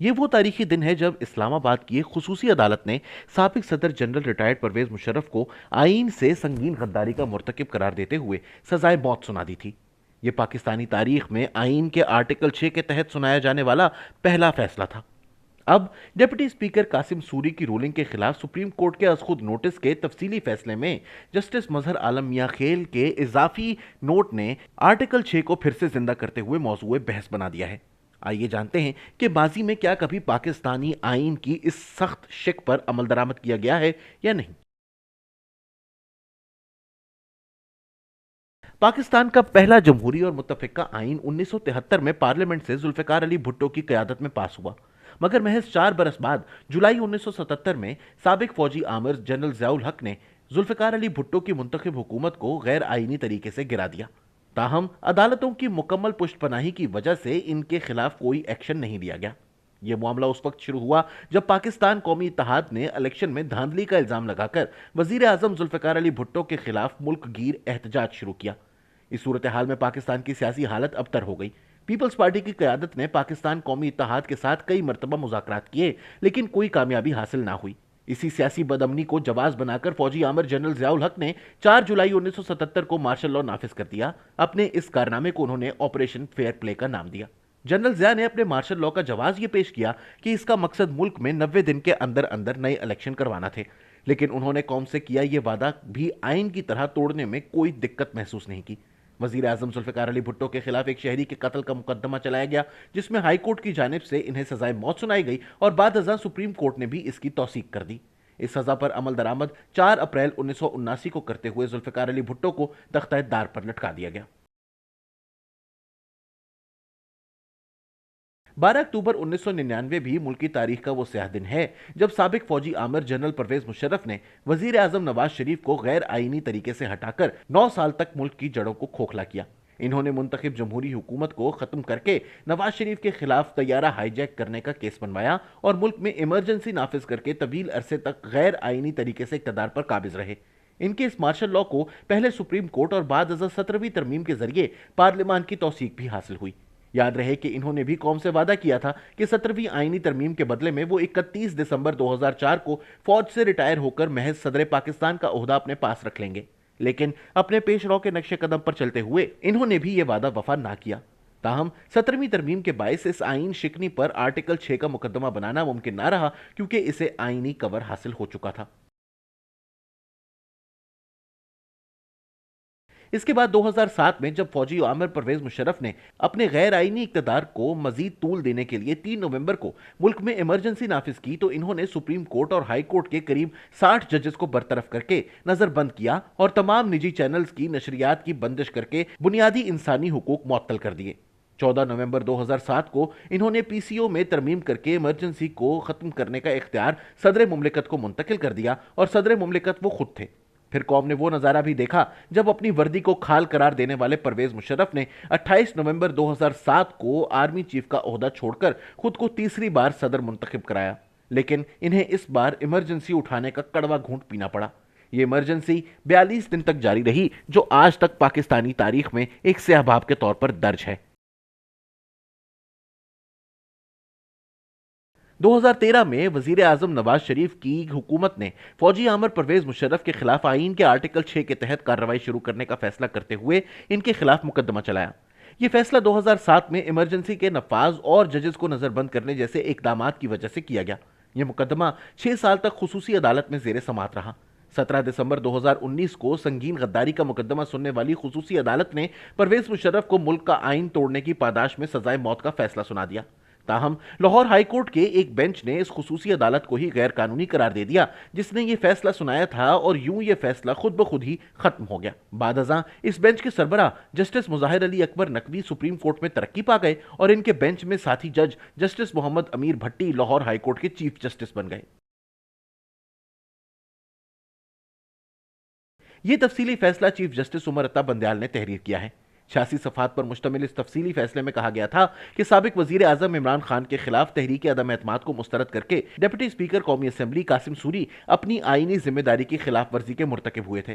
یہ وہ تاریخی دن ہے جب اسلام آباد کی ایک خصوصی عدالت نے سابق صدر جنرل ریٹائرڈ پرویز مشرف کو آئین سے سنگین غداری کا مرتکب قرار دیتے ہوئے سزائے موت سنا دی تھی۔ یہ پاکستانی تاریخ میں آئین کے آرٹیکل 6 کے تحت سنایا جانے والا پہلا فیصلہ تھا۔ اب ڈپٹی اسپیکر قاسم سوری کی رولنگ کے خلاف سپریم کورٹ کے از خود نوٹس کے تفصیلی فیصلے میں جسٹس مظہر عالم میاں خیل کے اضافی نوٹ نے آرٹیکل 6 کو پھر سے زندہ کرتے ہوئے موضوع بحث بنا دیا ہے۔ آئیے جانتے ہیں کہ ماضی میں کیا کبھی پاکستانی آئین کی اس سخت شک پر عمل درآمد کیا گیا ہے یا نہیں۔ پاکستان کا پہلا جمہوری اور متفقہ آئین 1973 میں پارلیمنٹ سے ذوالفقار علی بھٹو کی قیادت میں پاس ہوا، مگر محض 4 برس بعد جولائی 1977 میں سابق فوجی آمر جنرل ضیاء الحق نے ذوالفقار علی بھٹو کی منتخب حکومت کو غیر آئینی طریقے سے گرا دیا۔ تاہم عدالتوں کی مکمل پشت پناہی کی وجہ سے ان کے خلاف کوئی ایکشن نہیں لیا گیا۔ یہ معاملہ اس وقت شروع ہوا جب پاکستان قومی اتحاد نے الیکشن میں دھاندلی کا الزام لگا کر وزیر اعظم ذوالفقار علی بھٹو کے خلاف ملک گیر احتجاج شروع کیا۔ اس صورتحال میں پاکستان کی سیاسی حالت ابتر ہو گئی۔ پیپلز پارٹی کی قیادت نے پاکستان قومی اتحاد کے ساتھ کئی مرتبہ مذاکرات کیے، لیکن کوئی کامیابی حاصل نہ ہوئی۔ اسی سیاسی بدامنی کو جواز بنا کر فوجی آمر جنرل ضیاء الحق نے 4 جولائی 1977 کو مارشل لاء نافذ کر دیا۔ اپنے اس کارنامے کو انہوں نے آپریشن فیئر پلے کا نام دیا۔ جنرل ضیاء نے اپنے مارشل لاء کا جواز یہ پیش کیا کہ اس کا مقصد ملک میں 90 دن کے اندر اندر نئے الیکشن کروانا تھے، لیکن انہوں نے قوم سے کیا یہ وعدہ بھی آئین کی طرح توڑنے میں کوئی دقت محسوس نہیں کی۔ وزیر اعظم ذوالفقار علی بھٹو کے خلاف ایک شہری کے قتل کا مقدمہ چلایا گیا، جس میں ہائی کورٹ کی جانب سے انہیں سزائے موت سنائی گئی اور بعد ازاں سپریم کورٹ نے بھی اس کی توثیق کر دی۔ اس سزا پر عمل درآمد 4 اپریل 1979 کو کرتے ہوئے ذوالفقار علی بھٹو کو تختہ دار پر لٹکا دیا گیا۔ 12 اکتوبر 1999 بھی ملکی تاریخ کا وہ سیاہ دن ہے جب سابق فوجی آمر جنرل پرویز مشرف نے وزیر اعظم نواز شریف کو غیر آئینی طریقے سے ہٹا کر 9 سال تک ملک کی جڑوں کو کھوکھلا کیا۔ انہوں نے منتخب جمہوری حکومت کو ختم کر کے نواز شریف کے خلاف طیارہ ہائی جیک کرنے کا کیس بنوایا اور ملک میں ایمرجنسی نافذ کر کے طویل عرصے تک غیر آئینی طریقے سے اقتدار پر قابض رہے۔ ان کے اس مارشل لاء کو پہلے سپریم کورٹ اور بعد ازاں 17ویں ترمیم کے ذریعے پارلیمان کی توثیق بھی حاصل ہوئی۔ یاد رہے کہ انہوں نے بھی قوم سے وعدہ کیا تھا کہ 17ویں آئینی ترمیم کے بدلے میں وہ 31 دسمبر 2004 کو فوج سے ریٹائر ہو کر محض صدر پاکستان کا عہدہ اپنے پاس رکھ لیں گے، لیکن اپنے پیش رو کے نقش قدم پر چلتے ہوئے انہوں نے بھی یہ وعدہ وفا نہ کیا۔ تاہم 17ویں ترمیم کے باعث اس آئین شکنی پر آرٹیکل 6 کا مقدمہ بنانا ممکن نہ رہا، کیونکہ اسے آئینی کور حاصل ہو چکا تھا۔ اس کے بعد 2007 میں جب فوجی آمر پرویز مشرف نے اپنے غیر آئینی اقتدار کو مزید طول دینے کے لیے 3 نومبر کو ملک میں ایمرجنسی نافذ کی، تو انہوں نے سپریم کورٹ اور ہائی کورٹ کے قریب 60 ججز کو برطرف کر کے نظر بند کیا اور تمام نجی چینلز کی نشریات کی بندش کر کے بنیادی انسانی حقوق معطل کر دیے۔ 14 نومبر 2007 کو انہوں نے پی سی او میں ترمیم کر کے ایمرجنسی کو ختم کرنے کا اختیار صدر مملکت کو منتقل کر دیا، اور صدر مملکت وہ خود تھے۔ پھر قوم نے وہ نظارہ بھی دیکھا جب اپنی وردی کو کھال قرار دینے والے پرویز مشرف نے 28 نومبر 2007 کو آرمی چیف کا عہدہ چھوڑ کر خود کو تیسری بار صدر منتخب کرایا، لیکن انہیں اس بار ایمرجنسی اٹھانے کا کڑوا گھونٹ پینا پڑا۔ یہ ایمرجنسی 42 دن تک جاری رہی، جو آج تک پاکستانی تاریخ میں ایک سیاہ باب کے طور پر درج ہے۔ 2013 میں وزیر اعظم نواز شریف کی حکومت نے فوجی آمر پرویز مشرف کے خلاف آئین کے آرٹیکل 6 کے تحت کارروائی شروع کرنے کا فیصلہ کرتے ہوئے ان کے خلاف مقدمہ چلایا۔ یہ فیصلہ 2007 میں ایمرجنسی کے نفاذ اور ججز کو نظر بند کرنے جیسے اقدامات کی وجہ سے کیا گیا۔ یہ مقدمہ 6 سال تک خصوصی عدالت میں زیر سماعت رہا۔ 17 دسمبر 2019 کو سنگین غداری کا مقدمہ سننے والی خصوصی عدالت نے پرویز مشرف کو ملک کا آئین توڑنے کی پاداش میں سزائے موت کا فیصلہ سنا دیا۔ تاہم لاہور ہائی کورٹ کے ایک بینچ نے اس خصوصی عدالت کو ہی غیر قانونی قرار دے دیا جس نے یہ فیصلہ سنایا تھا، اور یوں یہ فیصلہ خود بخود ہی ختم ہو گیا۔ بعد ازاں اس بینچ کے سربراہ جسٹس مظاہر علی اکبر نقوی سپریم کورٹ میں ترقی پا گئے، اور ان کے بینچ میں ساتھی جج جسٹس محمد امیر بھٹی لاہور ہائی کورٹ کے چیف جسٹس بن گئے۔ یہ تفصیلی فیصلہ چیف جسٹس عمر عطا بندیال نے تحریر کیا ہے۔ 86 صفحات پر مشتمل اس تفصیلی فیصلے میں کہا گیا تھا کہ سابق وزیر اعظم عمران خان کے خلاف تحریک عدم اعتماد کو مسترد کر کے ڈپٹی اسپیکر قومی اسمبلی قاسم سوری اپنی آئینی ذمہ داری کی خلاف ورزی کے مرتکب ہوئے تھے۔